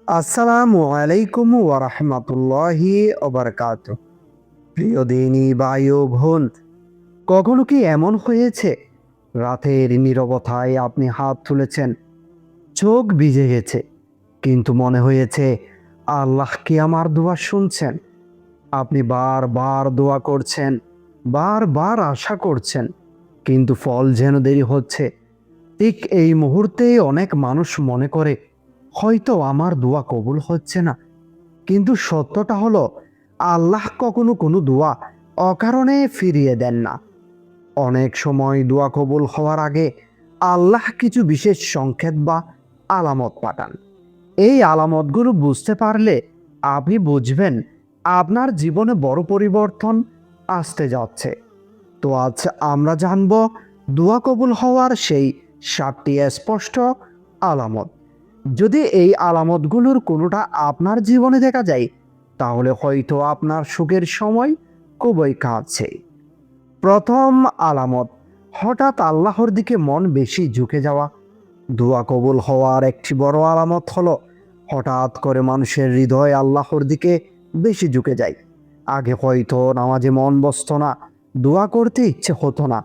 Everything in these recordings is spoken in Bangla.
আসসালামু আলাইকুম ওয়া রাহমাতুল্লাহি ওয়া বারাকাতুহু। প্রিয় দিনী ভাই ও বোন, কখনো কি এমন হয়েছে রাতের নীরবতায় আপনি হাত তুলেছেন, চোখ ভিজে গেছে, কিন্তু মনে হয়েছে আল্লাহ কি আমার দোয়া শুনছেন? আপনি বারবার দোয়া করছেন, বারবার আশা করছেন, কিন্তু ফল যেন দেরি হচ্ছে। ঠিক এই মুহূর্তে অনেক মানুষ মনে করে হয়তো আমার দোয়া কবুল হচ্ছে না। কিন্তু সত্যটা হলো, আল্লাহ কখনো কোনো দোয়া অকারণে ফিরিয়ে দেন না। অনেক সময় দোয়া কবুল হওয়ার আগে আল্লাহ কিছু বিশেষ সংকেত বা আলামত পাঠান। এই আলামতগুলো বুঝতে পারলে আপনি বুঝবেন আপনার জীবনে বড় পরিবর্তন আসতে যাচ্ছে। তো আজ আমরা জানব দোয়া কবুল হওয়ার সেই 7টি স্পষ্ট আলামত। যদি এই আলামতগুলোর কোনোটা আপনার জীবনে দেখা যায়, তাহলে হয়তো আপনার সুখের সময় খুবই কাছে। প্রথম আলামত, হঠাৎ আল্লাহর দিকে মন বেশি ঝুঁকে যাওয়া। দোয়া কবুল হওয়ার একটি বড় আলামত হলো হঠাৎ করে মানুষের হৃদয় আল্লাহর দিকে বেশি ঝুঁকে যায়। আগে হয়তো নামাজে মন বসতো না, দোয়া করতে ইচ্ছে হতো না,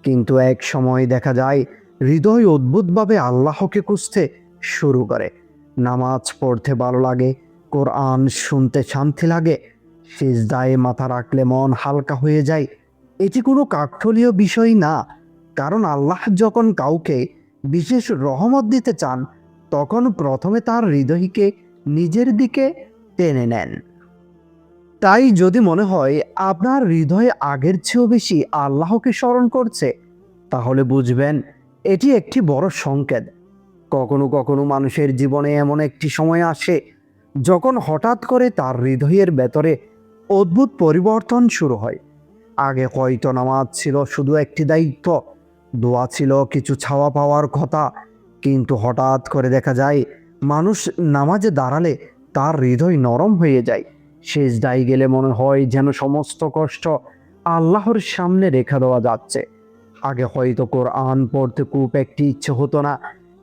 কিন্তু এক সময় দেখা যায় হৃদয় অদ্ভুতভাবে আল্লাহকে খুঁজতে শুরু করে। নামাজ পড়তে ভালো লাগে, কোরআন শুনতে শান্তি লাগে, সিজদায় মাথা রাখলে মন হালকা হয়ে যায়। এটি কোনো কাকতালীয় বিষয় না, কারণ আল্লাহ যখন কাউকে বিশেষ রহমত দিতে চান, তখন প্রথমে তার হৃদয়কে নিজের দিকে টেনে নেন। তাই যদি মনে হয় আপনার হৃদয় আগের চেয়েও বেশি আল্লাহকে স্মরণ করছে, তাহলে বুঝবেন এটি একটি বড় সংকেত। কখনো কখনো মানুষের জীবনে এমন একটি সময় আসে যখন হঠাৎ করে তার হৃদয়ের ভেতরে অদ্ভুত পরিবর্তন শুরু হয়। আগে হয়তো নামাজ ছিল শুধু একটি দায়িত্ব, দোয়া ছিল কিছু ছাওয়া পাওয়ার কথা, কিন্তু হঠাৎ করে দেখা যায় মানুষ নামাজে দাঁড়ালে তার হৃদয় নরম হয়ে যায়। সেজদায় গেলে মনে হয় যেন সমস্ত কষ্ট আল্লাহর সামনে রেখে দেওয়া যাচ্ছে। আগে হয়তো কোরআন পড়তে খুব একটি ইচ্ছে হতো না,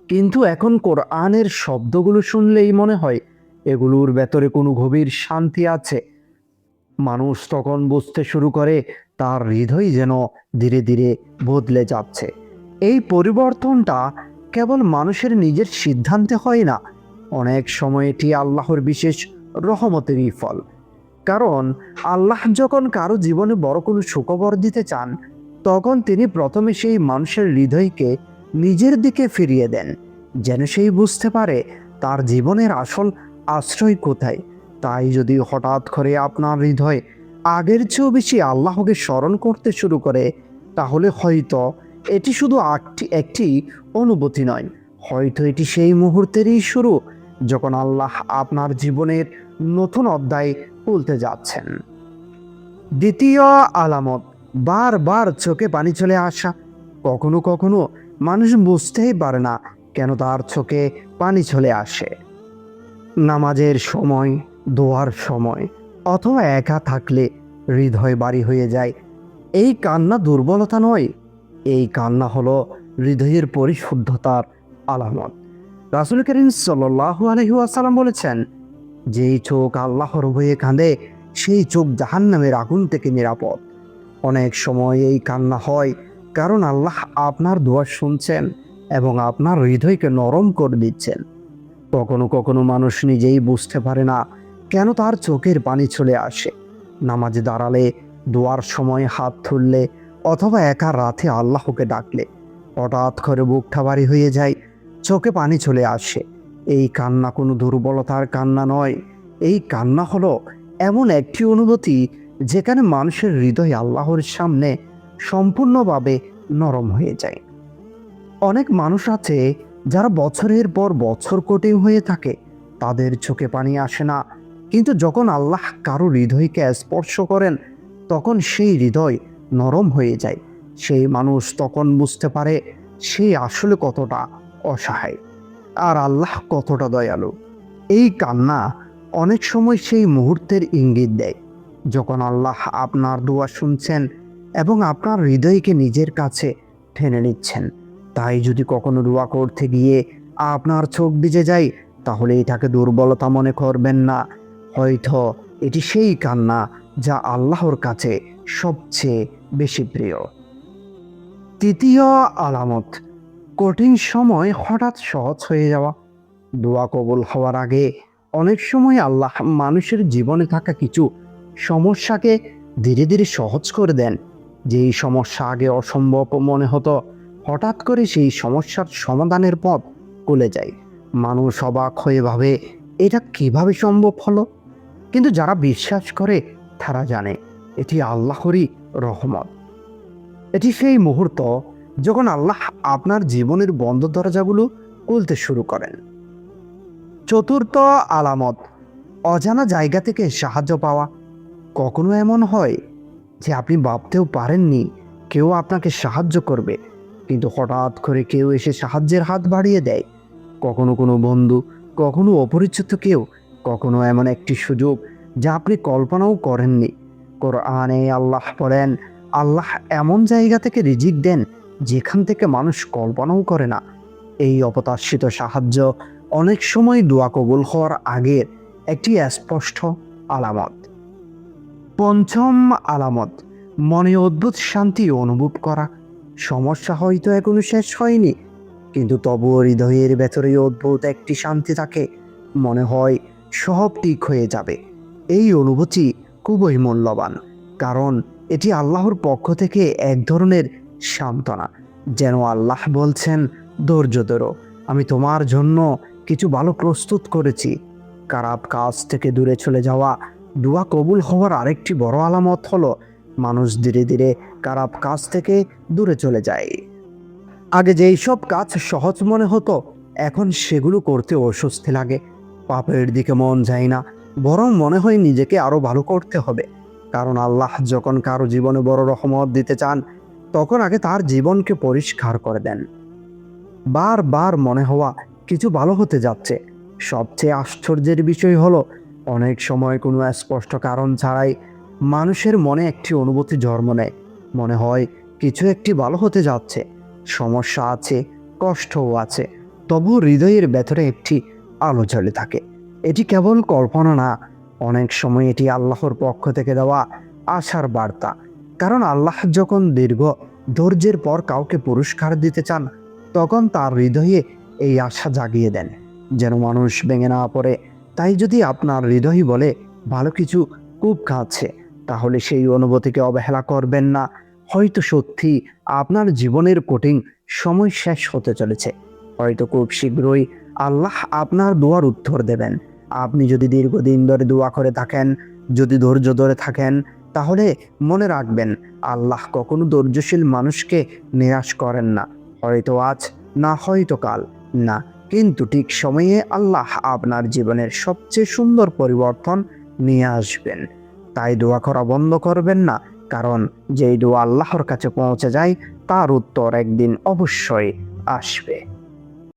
কিন্তু এখন কোরআনের শব্দগুলো শুনলেই মনে হয় এগুলোর ভেতরে কোনো গভীর শান্তি আছে। মানুষ তখন বুঝতে শুরু করে তার হৃদয় যেন ধীরে ধীরে বদলে যাচ্ছে। এই পরিবর্তনটা কেবল মানুষের নিজের সিদ্ধান্তে হয় না, অনেক সময় এটি আল্লাহর বিশেষ রহমতেরই ফল। কারণ আল্লাহ যখন কারো জীবনে বড় কোনো সুখবর দিতে চান, তখন তিনি প্রথমে সেই মানুষের হৃদয়কে নিজের দিকে ফিরিয়ে দেন, যেন সেই বুঝতে পারে তার জীবনের আসল আশ্রয় কোথায়। তাই যদি হঠাৎ করে আপনার হৃদয় আগের চেয়েও বেশি আল্লাহকে স্মরণ করতে শুরু করে, তাহলে হয়তো এটি শুধু একটি অনুভূতি নয়, হয়তো এটি সেই মুহূর্তেরই শুরু যখন আল্লাহ আপনার জীবনের নতুন অধ্যায় খুলতে যাচ্ছেন। দ্বিতীয় আলামত, বারবার চোখে পানি চলে আসা। কখনো কখনো মানুষ বুঝতেই পারে না কেন তার চোখে পানি চলে আসে। নামাজের সময়, দোয়ার সময়, অথবা একা থাকলে হৃদয় ভারী হয়ে যায়। এই কান্না দুর্বলতা নয়, এই কান্না হলো হৃদয়ের পরিশুদ্ধতার আলামত। রাসূল করিম সাল্লাল্লাহু আলাইহি ওয়াসাল্লাম বলেছেন, যেই চোখ আল্লাহর হয়ে কাঁদে সেই চোখ জাহান্নামের আগুন থেকে নিরাপদ। অনেক সময় এই কান্না হয় কারণ আল্লাহ আপনার দোয়া শুনছেন এবং আপনার হৃদয়কে নরম করে দিচ্ছেন। কখনো কখনো মানুষ নিজেই বুঝতে পারে না কেন তার চোখের পানি চলে আসে। নামাজে দাঁড়ালে, দোয়ার সময় হাত তুললে, অথবা একা রাতে আল্লাহকে ডাকলে হঠাৎ করে বুকটা ভারী হয়ে যায়, চোখে পানি চলে আসে। এই কান্না কোনো দুর্বলতার কান্না নয়, এই কান্না হলো এমন একটি অনুভূতি যেখানে মানুষের হৃদয় আল্লাহর সামনে সম্পূর্ণভাবে নরম হয়ে যায়। অনেক মানুষ আছে যারা বছরের পর বছর কঠিন হয়ে থাকে, তাদের চোখে পানি আসে না, কিন্তু যখন আল্লাহ কারো হৃদয়কে স্পর্শ করেন, তখন সেই হৃদয় নরম হয়ে যায়। সেই মানুষ তখন বুঝতে পারে সে আসলে কতটা অসহায় আর আল্লাহ কতটা দয়ালু। এই কান্না অনেক সময় সেই মুহূর্তের ইঙ্গিত দেয় যখন আল্লাহ আপনার দোয়া শুনছেন এবং আপনার হৃদয়কে নিজের কাছে টেনে নিচ্ছেন। তাই যদি কখনো দোয়া করতে গিয়ে আপনার চোখ ভিজে যায়, তাহলে এটাকে দুর্বলতা মনে করবেন না। হয়তো এটি সেই কান্না যা আল্লাহর কাছে সবচেয়ে বেশি প্রিয়। তৃতীয় আলামত, কঠিন সময় হঠাৎ সহজ হয়ে যাওয়া। দোয়া কবুল হওয়ার আগে অনেক সময় আল্লাহ মানুষের জীবনে থাকা কিছু সমস্যাকে ধীরে ধীরে সহজ করে দেন। যেই সমস্যা আগে অসম্ভব মনে হতো, হঠাৎ করে সেই সমস্যার সমাধানের পথ খুলে যায়। মানুষ অবাক হয়ে ভাবে, এটা কিভাবে সম্ভব হলো? কিন্তু যারা বিশ্বাস করে তারা জানে এটি আল্লাহরই রহমত। এটি সেই মুহূর্ত যখন আল্লাহ আপনার জীবনের বন্ধ দরজাগুলো খুলতে শুরু করেন। চতুর্থ আলামত, অজানা জায়গা থেকে সাহায্য পাওয়া। কখনো এমন হয় যে আপনি ভাবতেও পারেননি কেউ আপনাকে সাহায্য করবে, কিন্তু হঠাৎ করে কেউ এসে সাহায্যের হাত বাড়িয়ে দেয়। কখনো কোনো বন্ধু, কখনো অপরিচিত কেউ, কখনো এমন একটি সুযোগ যা আপনি কল্পনাও করেননি। কোরআনে আল্লাহ বলেন, আল্লাহ এমন জায়গা থেকে রিজিক দেন যেখান থেকে মানুষ কল্পনাও করে না। এই অপ্রত্যাশিত সাহায্য অনেক সময় দোয়া কবুল হওয়ার আগের একটি স্পষ্ট আলামত। পঞ্চম আলামত, মনে অদ্ভুত শান্তি অনুভব করা। সমস্যা হয়তো এখনো শেষ হয়নি, কিন্তু তবুও হৃদয়ের ভেতরে অদ্ভুত একটি শান্তি থাকে। মনে হয় সব ঠিক হয়ে যাবে। এই অনুভূতি খুবই মূল্যবান, কারণ এটি আল্লাহর পক্ষ থেকে এক ধরনের সান্ত্বনা। যেন আল্লাহ বলছেন, ধৈর্য ধরো, আমি তোমার জন্য কিছু ভালো প্রস্তুত করেছি। খারাপ কাজ থেকে দূরে চলে যাওয়া দোয়া কবুল হওয়ার আরেকটি বড় আলামত হলো মানুষ ধীরে ধীরে খারাপ কাজ থেকে দূরে চলে যায়। আগে যেই সব কাজ সহজ মনে হতো, এখন সেগুলো করতে অস্বস্তি লাগে। পাপের দিকে মন যায় না, বরং মনে হয় নিজেকে আরো ভালো করতে হবে। কারণ আল্লাহ যখন কারো জীবনে বড় রহমত দিতে চান, তখন আগে তার জীবনকে পরিষ্কার করে দেন। বারবার মনে হওয়া কিছু ভালো হতে যাচ্ছে। সবচেয়ে আশ্চর্যের বিষয় হলো, অনেক সময় কোনো স্পষ্ট কারণ ছাড়াই মানুষের মনে একটি অনুভূতি জন্ম নেয়। মনে হয় কিছু একটি ভালো হতে যাচ্ছে। সমস্যা আছে, কষ্টও আছে, তবু হৃদয়ের ভেতরে একটি আলো জ্বলে থাকে। এটি কেবল কল্পনা না, অনেক সময় এটি আল্লাহর পক্ষ থেকে দেওয়া আশার বার্তা। কারণ আল্লাহ যখন দীর্ঘ ধৈর্যের পর কাউকে পুরস্কার দিতে চান, তখন তার হৃদয়ে এই আশা জাগিয়ে দেন, যেন মানুষ ভেঙে না পড়ে। তাই যদি আপনার হৃদয় বলে ভালো কিছু খুব কাছে, তাহলে সেই অনুভূতিকে অবহেলা করবেন না। হয়তো সত্যি আপনার জীবনের কঠিন সময় শেষ হতে চলেছে। হয়তো খুব শীঘ্রই আল্লাহ আপনার দোয়ার উত্তর দেবেন। আপনি যদি দীর্ঘদিন ধরে দোয়া করে থাকেন, যদি ধৈর্য ধরে থাকেন, তাহলে মনে রাখবেন, আল্লাহ কখনো ধৈর্যশীল মানুষকে নিরাশ করেন না। হয়তো আজ, না হয়তো কাল, না, কিন্তু ঠিক সময়ে আল্লাহ আপনার জীবনের সবচেয়ে সুন্দর পরিবর্তন নিয়ে আসবেন। তাই দোয়া করা বন্ধ করবেন না, কারণ যেই দোয়া আল্লাহর কাছে পৌঁছে যায়, তার উত্তর একদিন অবশ্যই আসবে।